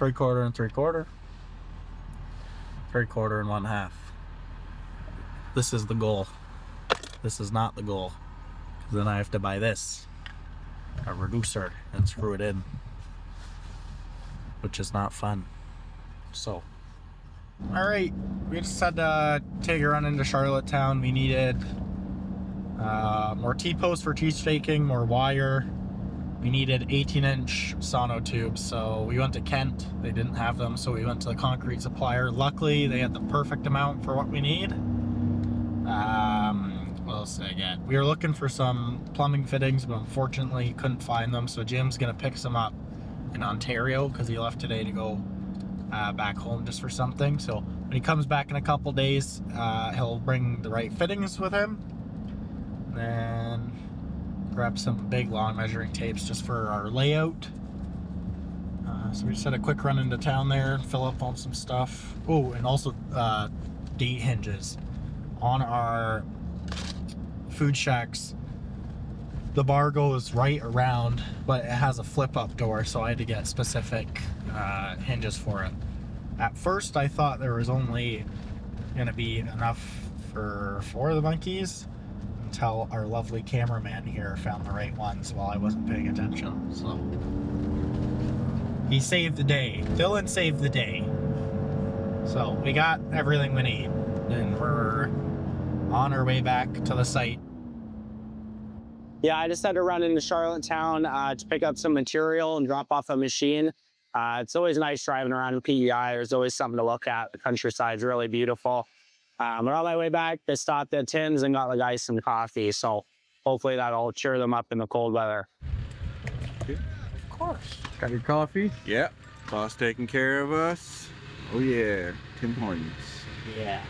3/4 and 3/4. 3/4 and 1/2. This is the goal. This is not the goal. Because then I have to buy this, a reducer, and screw it in, which is not fun. So, alright, we just had to take a run into Charlottetown. We needed more T-posts for T-staking, more wire. We needed 18-inch sono tubes, so we went to Kent. They didn't have them, so we went to the concrete supplier. Luckily, they had the perfect amount for what we need. What else did I get? We were looking for some plumbing fittings, but unfortunately couldn't find them, so Jim's gonna pick some up in Ontario because he left today to go back home just for something. So when he comes back in a couple days, he'll bring the right fittings with him. Then grab some big long measuring tapes just for our layout. So we just had a quick run into town there, fill up on some stuff. Oh, and also date hinges on our food shacks. The bar goes right around, but it has a flip up door, so I had to get specific hinges for it. At first I thought there was only gonna be enough for 4 of the monkeys, until our lovely cameraman here found the right ones while I wasn't paying attention. So he saved the day. Dylan saved the day. So we got everything we need, and we're on our way back to the site. Yeah, I just had to run into Charlottetown to pick up some material and drop off a machine. It's always nice driving around in PEI. There's always something to look at. The countryside's really beautiful. But on my way back, I stopped at Tim's and got the guys some coffee. So hopefully that'll cheer them up in the cold weather. Yeah, of course. Got your coffee? Yeah. Boss taking care of us. Oh yeah, Tim Hortons. Yeah.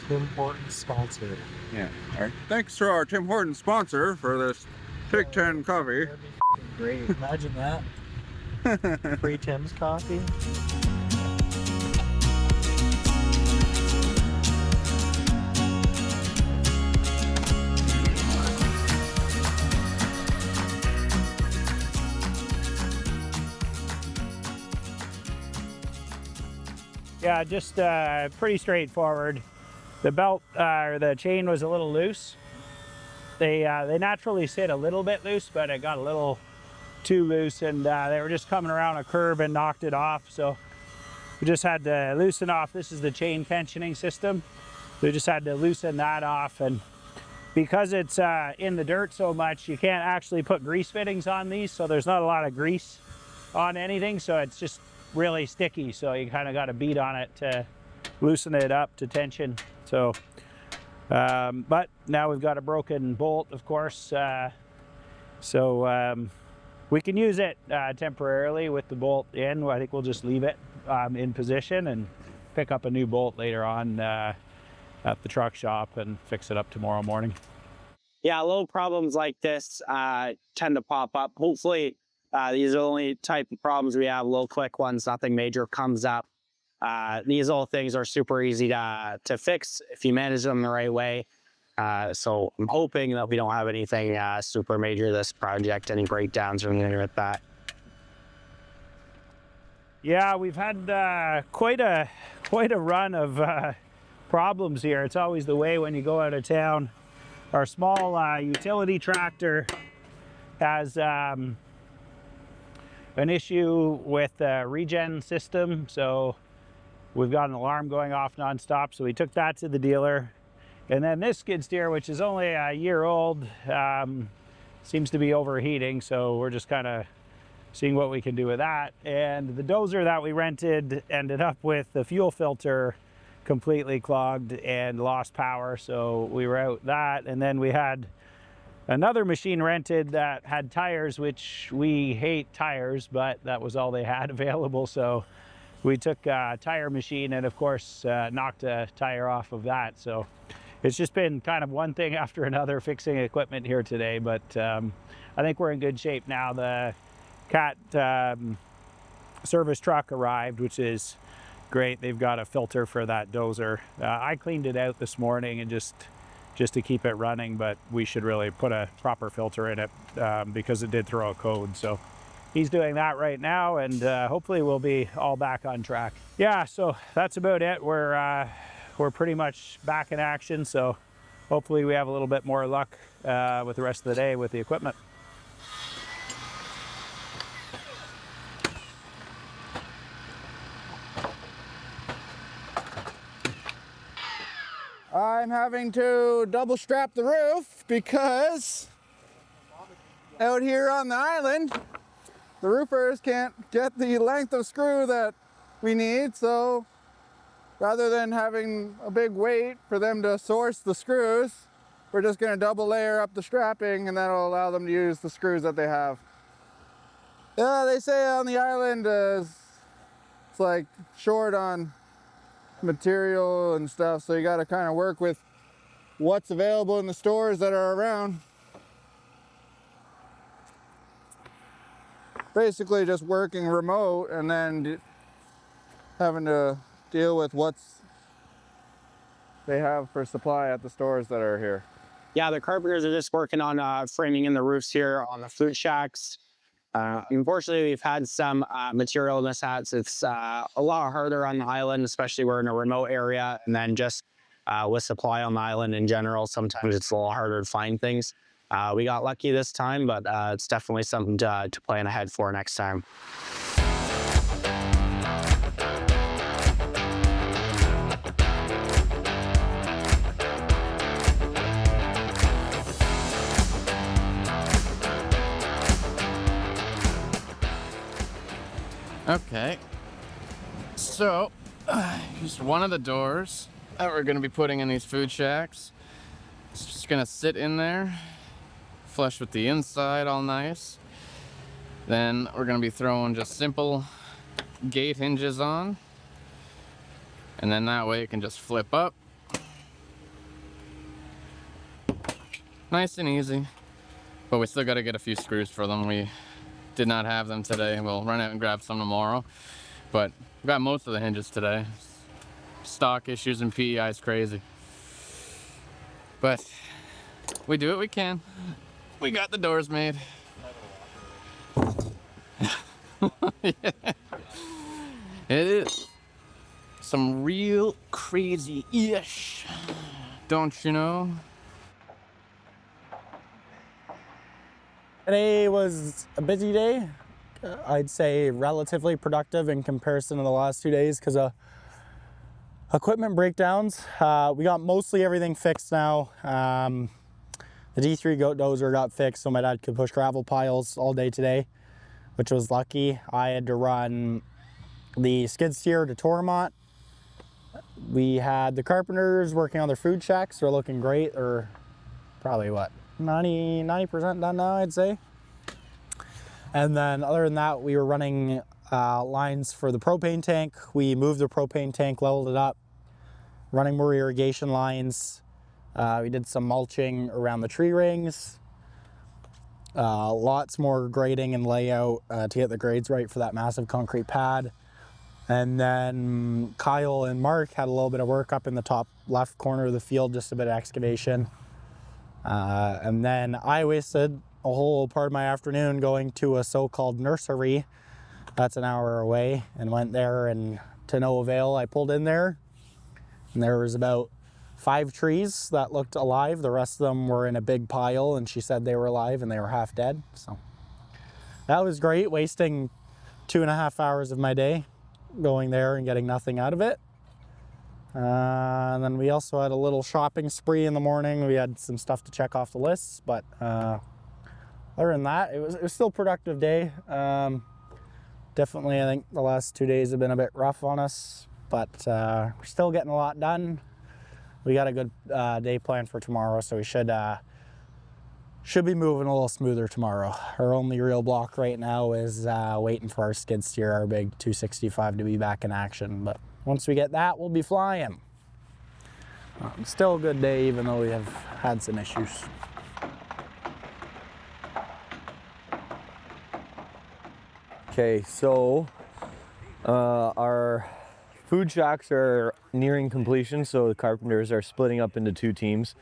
Tim Hortons sponsor. Yeah. All right. Thanks to our Tim Hortons sponsor for this Pick 10 coffee. That'd be great. Imagine that. Free Tim's coffee. Yeah, just pretty straightforward. The belt, or the chain was a little loose. They naturally sit a little bit loose, but it got a little too loose, and they were just coming around a curb and knocked it off. So we just had to loosen off. This is the chain tensioning system. We just had to loosen that off, and because it's in the dirt so much, you can't actually put grease fittings on these, so there's not a lot of grease on anything, so it's just really sticky, so you kind of got to beat on it to loosen it up to tension. So but now we've got a broken bolt, of course, so we can use it temporarily with the bolt in. I think we'll just leave it in position and pick up a new bolt later on at the truck shop and fix it up tomorrow morning. Yeah, little problems like this tend to pop up. Hopefully these are the only type of problems we have, little quick ones, nothing major comes up. These little things are super easy to fix if you manage them the right way. So I'm hoping that we don't have anything super major this project, any breakdowns or anything like that. Yeah, we've had quite a run of problems here. It's always the way when you go out of town. Our small utility tractor has an issue with the regen system, so we've got an alarm going off nonstop, so we took that to the dealer. And then this skid steer, which is only a year old, seems to be overheating, so we're just kind of seeing what we can do with that. And the dozer that we rented ended up with the fuel filter completely clogged and lost power, so we were out that. And then we had another machine rented that had tires, which we hate tires, but that was all they had available, so we took a tire machine and of course knocked a tire off of that. So it's just been kind of one thing after another fixing equipment here today, but I think we're in good shape now. The Cat service truck arrived, which is great. They've got a filter for that dozer. I cleaned it out this morning and just to keep it running, but we should really put a proper filter in it because it did throw a code. So he's doing that right now, and hopefully we'll be all back on track. Yeah, so that's about it. We're pretty much back in action, so hopefully we have a little bit more luck with the rest of the day with the equipment. I'm having to double strap the roof because out here on the island, the roofers can't get the length of screw that we need, so rather than having a big wait for them to source the screws, we're just going to double layer up the strapping, and that'll allow them to use the screws that they have. Yeah, they say on the island it's like short on material and stuff, so you got to kind of work with what's available in the stores that are around. Basically just working remote and then having to deal with what's they have for supply at the stores that are here. Yeah, the carpenters are just working on framing in the roofs here on the food shacks. Unfortunately, we've had some material mishaps. It's a lot harder on the island, especially we're in a remote area, and then just with supply on the island in general, sometimes it's a little harder to find things. We got lucky this time, but it's definitely something to plan ahead for next time. Okay, so here's one of the doors that we're gonna be putting in these food shacks. It's just gonna sit in there, flush with the inside, all nice. Then we're gonna be throwing just simple gate hinges on, and then that way it can just flip up. Nice and easy, but we still gotta get a few screws for them. We did not have them today. We'll run out and grab some tomorrow, but we got most of the hinges today. Stock issues and PEI is crazy, but we do what we can. We got the doors made. Yeah. It is some real crazy-ish, don't you know? Today was a busy day. I'd say relatively productive in comparison to the last 2 days because of equipment breakdowns. We got mostly everything fixed now. The D3 goat dozer got fixed so my dad could push gravel piles all day today, which was lucky. I had to run the skid steer to Toromont. We had the carpenters working on their food shacks. They're looking great. They're probably what, 90% done now, I'd say. And then other than that, we were running lines for the propane tank. We moved the propane tank, leveled it up, running more irrigation lines. We did some mulching around the tree rings. Lots more grading and layout to get the grades right for that massive concrete pad. And then Kyle and Mark had a little bit of work up in the top left corner of the field, just a bit of excavation. And then I wasted a whole part of my afternoon going to a so-called nursery that's an hour away, and went there, and to no avail. I pulled in there and there was about 5 trees that looked alive. The rest of them were in a big pile, and she said they were alive and they were half dead. So that was great, wasting 2.5 hours of my day going there and getting nothing out of it. And then we also had a little shopping spree in the morning. We had some stuff to check off the lists, but other than that, it was still a productive day. Definitely, I think the last 2 days have been a bit rough on us, but we're still getting a lot done. We got a good day planned for tomorrow, so we should be moving a little smoother tomorrow. Our only real block right now is waiting for our skid steer, our big 265, to be back in action. But once we get that, we'll be flying. Still a good day, even though we have had some issues. Okay, so our food shacks are nearing completion, so the carpenters are splitting up into 2 teams.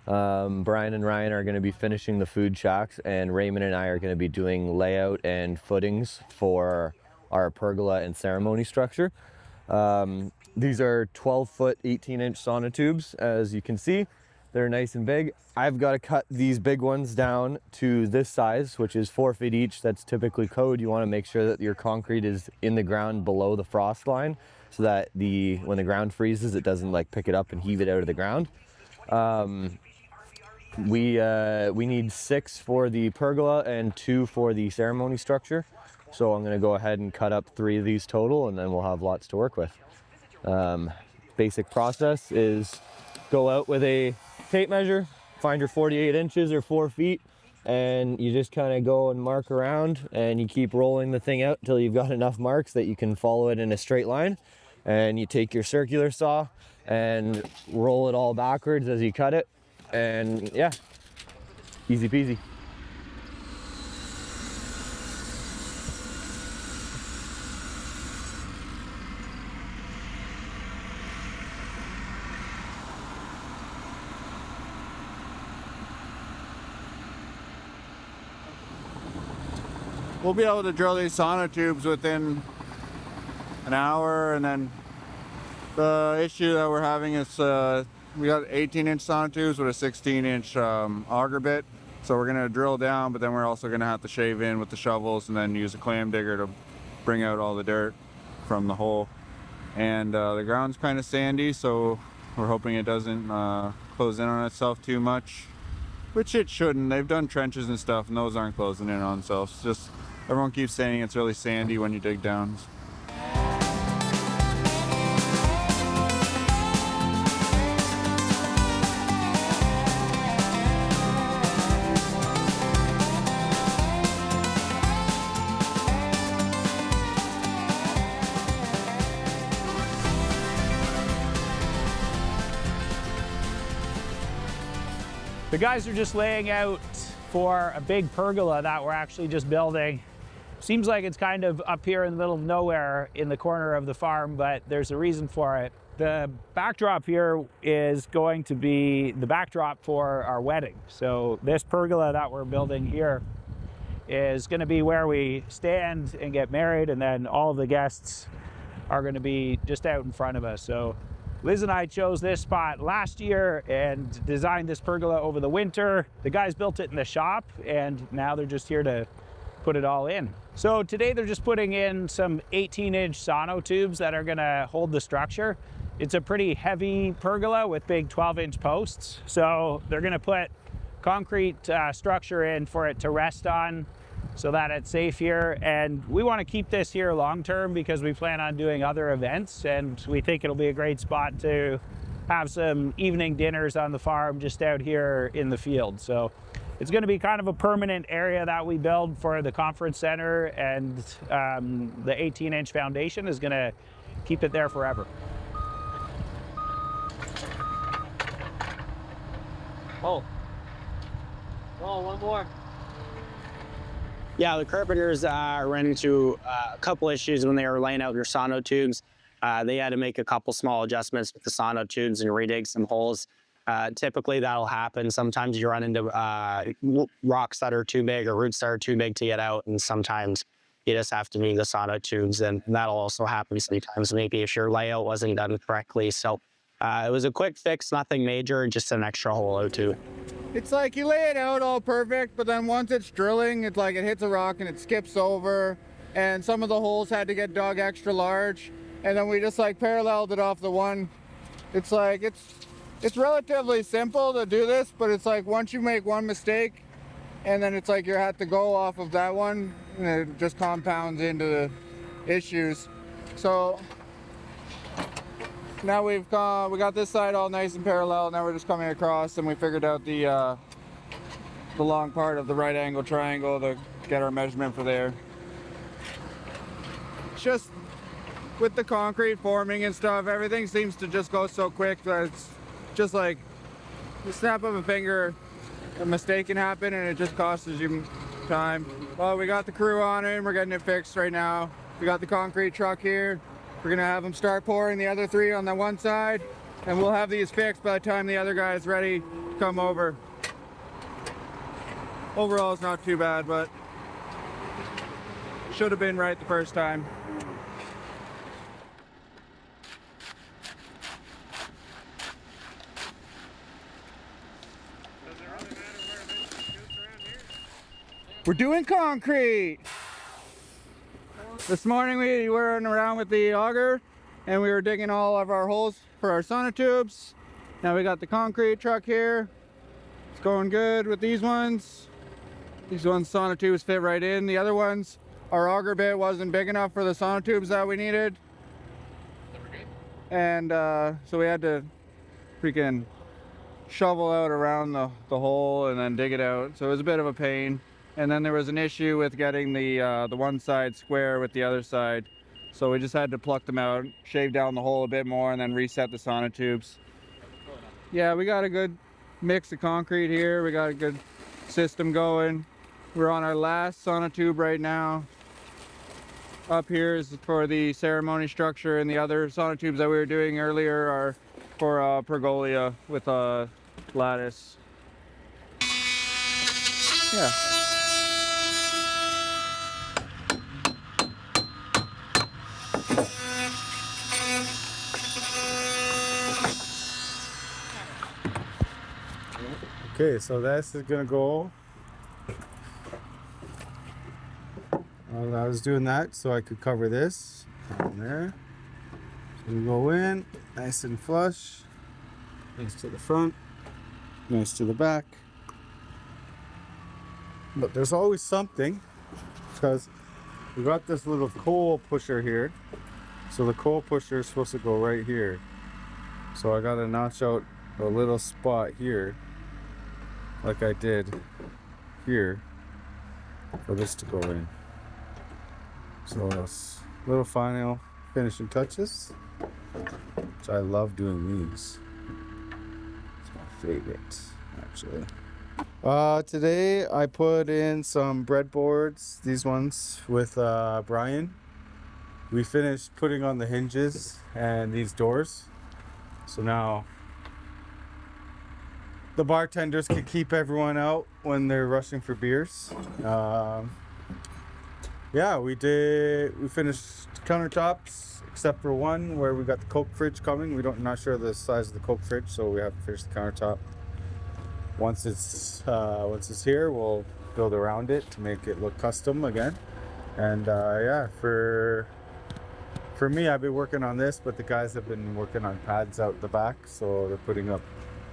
Brian and Ryan are going to be finishing the food shacks, and Raymond and I are going to be doing layout and footings for our pergola and ceremony structure. These are 12-foot, 18-inch sonotubes, as you can see. They're nice and big. I've got to cut these big ones down to this size, which is 4 feet each. That's typically code. You want to make sure that your concrete is in the ground below the frost line, so that when the ground freezes, it doesn't like pick it up and heave it out of the ground. We need 6 for the pergola and 2 for the ceremony structure. So I'm going to go ahead and cut up 3 of these total, and then we'll have lots to work with. Basic process is go out with a tape measure, find your 48 inches or 4 feet, and you just kind of go and mark around, and you keep rolling the thing out until you've got enough marks that you can follow it in a straight line. And you take your circular saw and roll it all backwards as you cut it, and yeah, easy peasy. We'll be able to drill these sonotubes within an hour, and then the issue that we're having is we got 18-inch sonotubes with a 16-inch auger bit. So we're gonna drill down, but then we're also gonna have to shave in with the shovels and then use a clam digger to bring out all the dirt from the hole. And the ground's kind of sandy, so we're hoping it doesn't close in on itself too much, which it shouldn't. They've done trenches and stuff, and those aren't closing in on themselves. It's just everyone keeps saying it's really sandy when you dig down. The guys are just laying out for a big pergola that we're actually just building. Seems like it's kind of up here in the middle of nowhere in the corner of the farm, but there's a reason for it. The backdrop here is going to be the backdrop for our wedding. So this pergola that we're building here is going to be where we stand and get married, and then all of the guests are going to be just out in front of us. So Liz and I chose this spot last year and designed this pergola over the winter. The guys built it in the shop, and now they're just here to put it all in. So today they're just putting in some 18-inch sonotubes that are gonna hold the structure. It's a pretty heavy pergola with big 12-inch posts. So they're gonna put concrete structure in for it to rest on so that it's safe here. And we wanna keep this here long-term because we plan on doing other events, and we think it'll be a great spot to have some evening dinners on the farm just out here in the field. So it's going to be kind of a permanent area that we build for the conference center, and the 18-inch foundation is going to keep it there forever. Oh, one more. Yeah, the carpenters ran into a couple issues when they were laying out their sonotubes. They had to make a couple small adjustments with the sonotubes and redig some holes. Typically that'll happen. Sometimes you run into rocks that are too big or roots that are too big to get out, and sometimes you just have to move the sonotubes, and that'll also happen sometimes maybe if your layout wasn't done correctly. So it was a quick fix, nothing major, just an extra hole or two. It's like you lay it out all perfect, but then once it's drilling, it's like it hits a rock and it skips over, and some of the holes had to get dug extra large, and then we just like paralleled it off the one. It's like it's relatively simple to do this, but it's like once you make one mistake, and then it's like you have to go off of that one, and it just compounds into the issues. So now we got this side all nice and parallel. Now we're just coming across, and we figured out the long part of the right angle triangle to get our measurement for there. It's just with the concrete forming and stuff, everything seems to just go so quick that it's just like the snap of a finger, a mistake can happen, and it just costs you time. Well, we got the crew on it, and we're getting it fixed right now. We got the concrete truck here. We're gonna have them start pouring the other 3 on the one side, and we'll have these fixed by the time the other guy is ready come over. Overall, it's not too bad, but should have been right the first time. We're doing concrete. This morning we were around with the auger and we were digging all of our holes for our sonotubes. Now we got the concrete truck here. It's going good with these ones. These ones sonotubes fit right in. The other ones, our auger bit wasn't big enough for the sonotubes that we needed. And so we had to freaking shovel out around the hole and then dig it out. So it was a bit of a pain. And then there was an issue with getting the one side square with the other side. So we just had to pluck them out, shave down the hole a bit more, and then reset the sonotubes. Yeah, we got a good mix of concrete here. We got a good system going. We're on our last sonotube right now. Up here is for the ceremony structure, and the other sonotubes that we were doing earlier are for Pergola with a lattice. Yeah. Okay, so this is gonna go. I was doing that so I could cover this down there. So we go in, nice and flush, nice to the front, nice to the back. But there's always something, because we got this little coal pusher here. So the coal pusher is supposed to go right here. So I gotta notch out a little spot here, like I did here, for this to go in. So it's little final finishing touches, which I love doing these. It's my favorite, actually. Today I put in some breadboards, these ones with Brian. We finished putting on the hinges and these doors. So now the bartenders can keep everyone out when they're rushing for beers. Yeah, we finished countertops except for one where we got the Coke fridge coming. Not sure the size of the Coke fridge, so we have to finish the countertop. Once it's here, we'll build around it to make it look custom again. And yeah, for me, I've been working on this, but the guys have been working on pads out the back, so they're putting up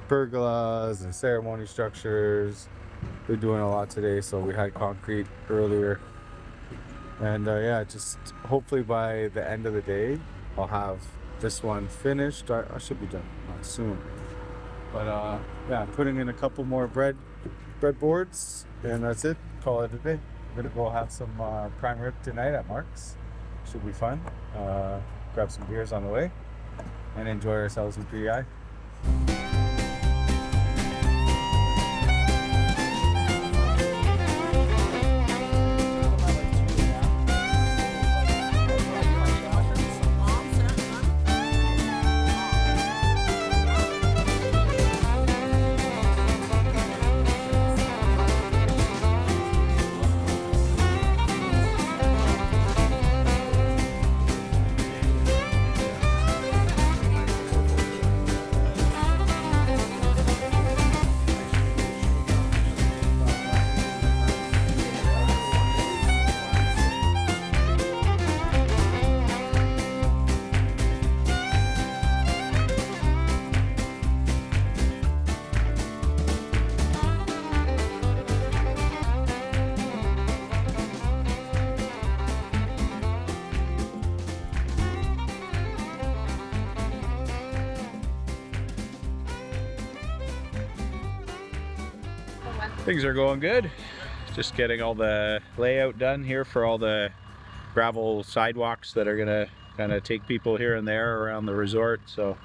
pergolas and ceremony structures. They're doing a lot today, so we had concrete earlier. And yeah, just hopefully by the end of the day, I'll have this one finished. I should be done soon. But yeah, I'm putting in a couple more breadboards, and that's it. Call it a day. We're gonna go have some prime rib tonight at Mark's. Should be fun. Grab some beers on the way, and enjoy ourselves in PEI. Things are going good. Just getting all the layout done here for all the gravel sidewalks that are gonna kind of take people here and there around the resort. So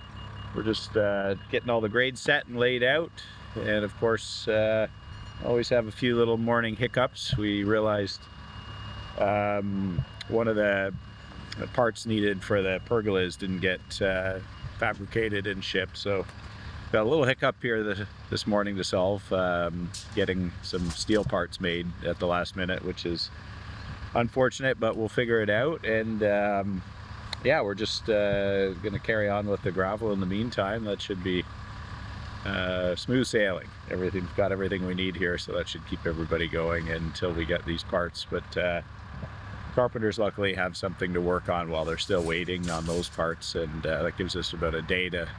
we're just getting all the grades set and laid out. And of course, always have a few little morning hiccups. We realized one of the parts needed for the pergolas didn't get fabricated and shipped. So Got a little hiccup here this morning to solve, getting some steel parts made at the last minute, which is unfortunate, but we'll figure it out. And yeah, we're just gonna carry on with the gravel in the meantime. That should be smooth sailing. We've got everything we need here, so that should keep everybody going until we get these parts. But carpenters luckily have something to work on while they're still waiting on those parts, and that gives us about a day to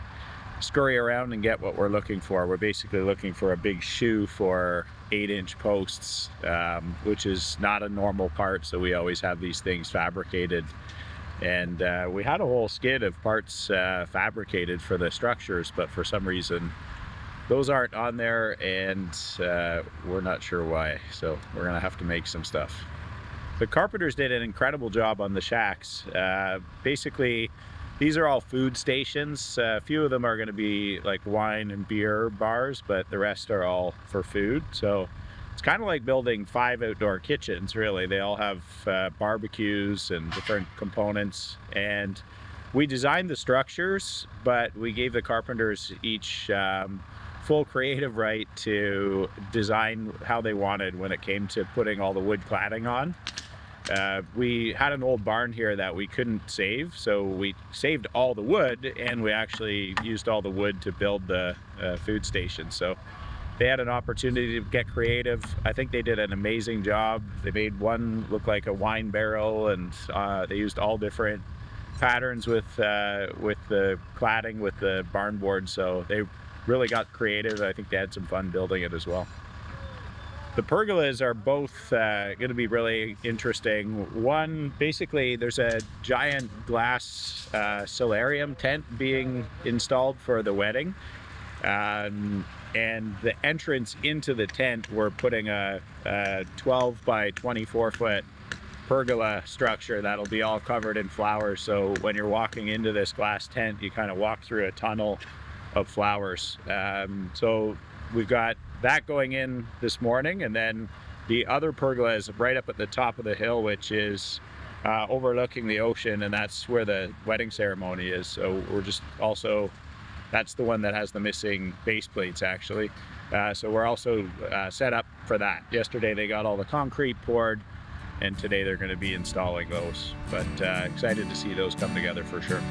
scurry around and get what we're looking for. We're basically looking for a big shoe for 8-inch posts, which is not a normal part, so we always have these things fabricated. And we had a whole skid of parts fabricated for the structures, but for some reason those aren't on there, and we're not sure why, so we're gonna have to make some stuff. The carpenters did an incredible job on the shacks. Basically, these are all food stations. A few of them are going to be like wine and beer bars, but the rest are all for food. So it's kind of like building 5 outdoor kitchens, really. They all have barbecues and different components. And we designed the structures, but we gave the carpenters each full creative right to design how they wanted when it came to putting all the wood cladding on. We had an old barn here that we couldn't save, so we saved all the wood, and we actually used all the wood to build the food station. So they had an opportunity to get creative. I think they did an amazing job. They made one look like a wine barrel, and they used all different patterns with the cladding, with the barn board. So they really got creative. I think they had some fun building it as well. The pergolas are both going to be really interesting. One, basically, there's a giant glass solarium tent being installed for the wedding. And the entrance into the tent, we're putting a 12 by 24 foot pergola structure that'll be all covered in flowers. So when you're walking into this glass tent, you kind of walk through a tunnel of flowers. So we've got that going in this morning, and then the other pergola is right up at the top of the hill, which is overlooking the ocean, and that's where the wedding ceremony is. So we're just also, that's the one that has the missing base plates, actually. So we're also set up for that. Yesterday they got all the concrete poured, and today they're going to be installing those. But excited to see those come together for sure.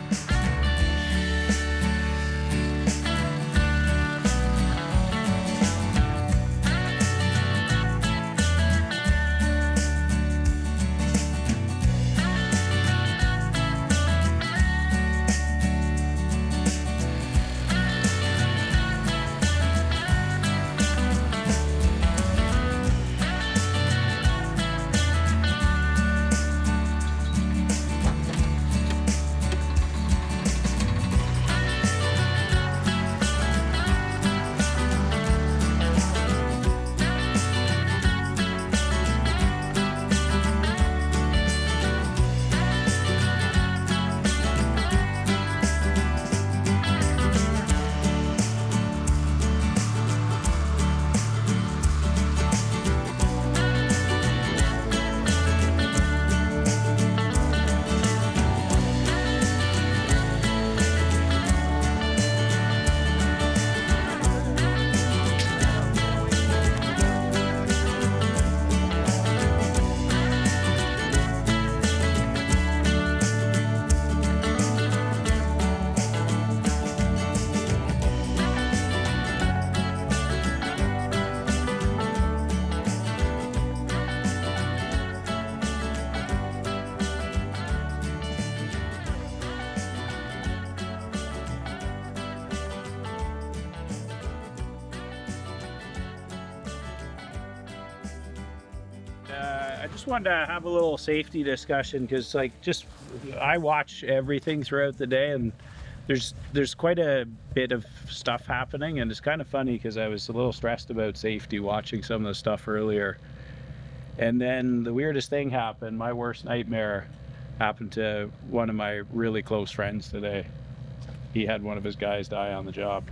I just wanted to have a little safety discussion, because I watch everything throughout the day, and there's quite a bit of stuff happening, and it's kind of funny because I was a little stressed about safety watching some of the stuff earlier, and then the weirdest thing happened. My worst nightmare happened to one of my really close friends today. He had one of his guys die on the job.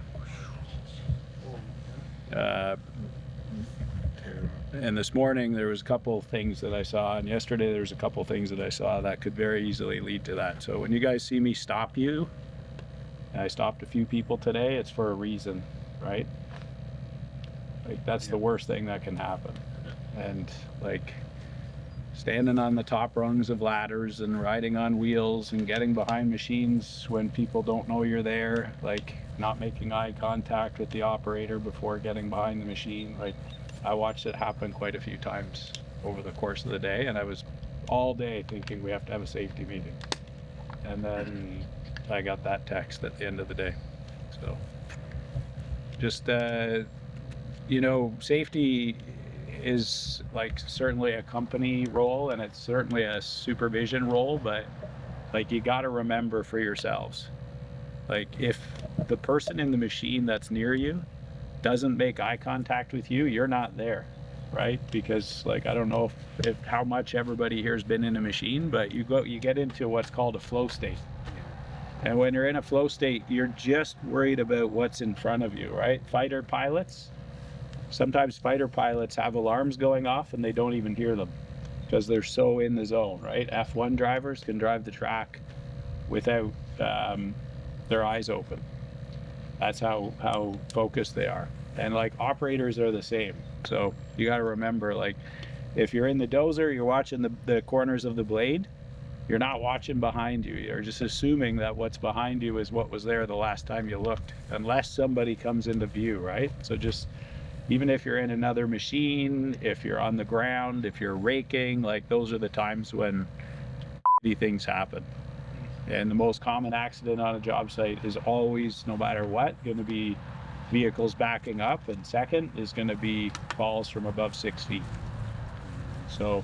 And this morning there was a couple things that I saw, and yesterday there was a couple things that I saw that could very easily lead to that. So when you guys see me stop you, and I stopped a few people today, it's for a reason, right? Like, that's the worst thing that can happen. And like, standing on the top rungs of ladders and riding on wheels and getting behind machines when people don't know you're there, like not making eye contact with the operator before getting behind the machine. Like, I watched it happen quite a few times over the course of the day, and I was all day thinking we have to have a safety meeting. And then I got that text at the end of the day. So just, you know, safety is like certainly a company role, and it's certainly a supervision role, but like, you got to remember for yourselves, like, if the person in the machine that's near you doesn't make eye contact with you, you're not there, right? Because like, I don't know if how much everybody here has been in a machine, but you get into what's called a flow state. And when you're in a flow state, you're just worried about what's in front of you, right? Sometimes fighter pilots have alarms going off and they don't even hear them because they're so in the zone, right? F1 drivers can drive the track without their eyes open. That's how focused they are. And like, operators are the same. So you got to remember, like, if you're in the dozer, you're watching the corners of the blade, you're not watching behind you. You're just assuming that what's behind you is what was there the last time you looked, unless somebody comes into view, right? So just, even if you're in another machine, if you're on the ground, if you're raking, like, those are the times when things happen. And the most common accident on a job site is always, no matter what, going to be vehicles backing up, and second is going to be falls from above 6 feet. So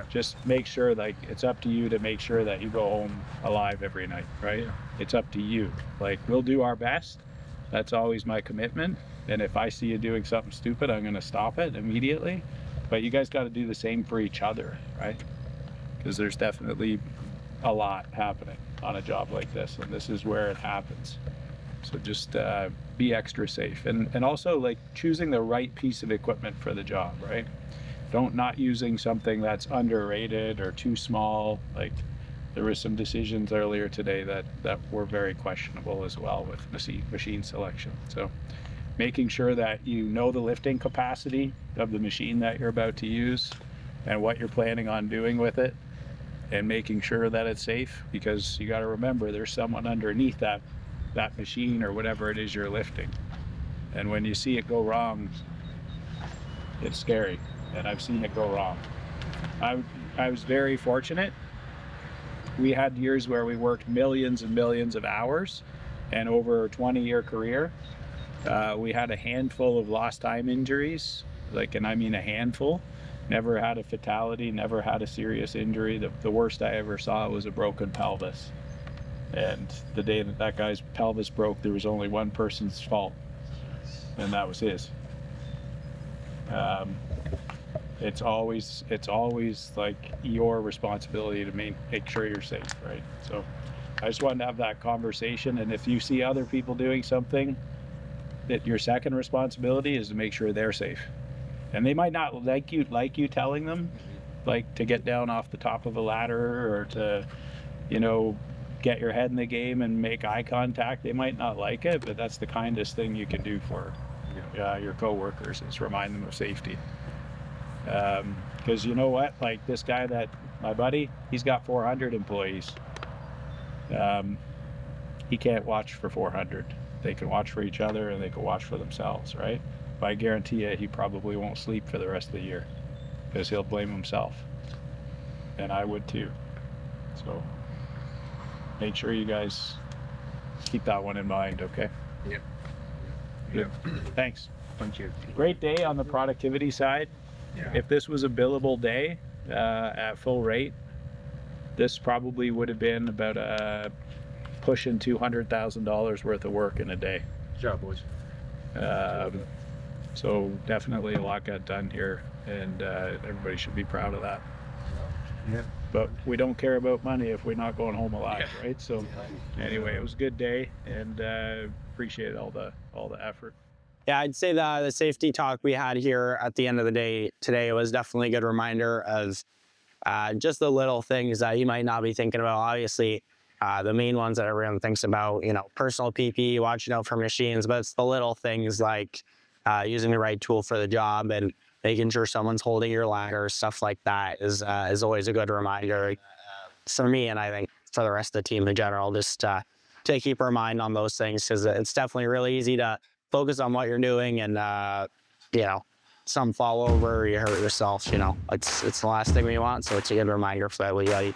just make sure, like, it's up to you to make sure that you go home alive every night, right? It's up to you. Like, we'll do our best. That's always my commitment. And if I see you doing something stupid, I'm going to stop it immediately. But you guys got to do the same for each other, right? Because there's definitely a lot happening on a job like this, and this is where it happens. So just be extra safe, and also, like, choosing the right piece of equipment for the job, right? Not using something that's underrated or too small. Like, there were some decisions earlier today that were very questionable as well with machine selection. So making sure that you know the lifting capacity of the machine that you're about to use and what you're planning on doing with it, and making sure that it's safe, because you got to remember there's someone underneath that machine or whatever it is you're lifting. And when you see it go wrong, it's scary. And I've seen it go wrong. I was very fortunate. We had years where we worked millions and millions of hours, and over a 20-year career, we had a handful of lost time injuries, like, and I mean a handful. Never had a fatality, never had a serious injury. The worst I ever saw was a broken pelvis. And the day that guy's pelvis broke, there was only one person's fault, and that was his. It's always like your responsibility to make sure you're safe, right? So I just wanted to have that conversation. And if you see other people doing something, that your second responsibility is to make sure they're safe. And they might not like you telling them, like, to get down off the top of a ladder or to, you know, get your head in the game and make eye contact. They might not like it, but that's the kindest thing you can do for your coworkers, is remind them of safety. Because you know what, like, this guy, my buddy, he's got 400 employees. He can't watch for 400. They can watch for each other, and they can watch for themselves, right? But I guarantee you, he probably won't sleep for the rest of the year, because he'll blame himself. And I would too. So make sure you guys keep that one in mind, okay? Yep. Good. Thanks. Thank you. Great day on the productivity side. Yeah. If this was a billable day at full rate, this probably would have been about pushing $200,000 worth of work in a day. Good job, boys. So definitely a lot got done here, and everybody should be proud of that. Yeah. But we don't care about money if we're not going home alive, right? So anyway, it was a good day, and appreciate all the effort. Yeah, I'd say the safety talk we had here at the end of the day today was definitely a good reminder of just the little things that you might not be thinking about. Obviously, the main ones that everyone thinks about, personal PPE, watching out for machines, but it's the little things like using the right tool for the job and making sure someone's holding your ladder, stuff like that is always a good reminder for me, and I think for the rest of the team in general, just to keep our mind on those things, because it's definitely really easy to focus on what you're doing and, some fall over, you hurt yourself, it's the last thing we want. So it's a good reminder for that.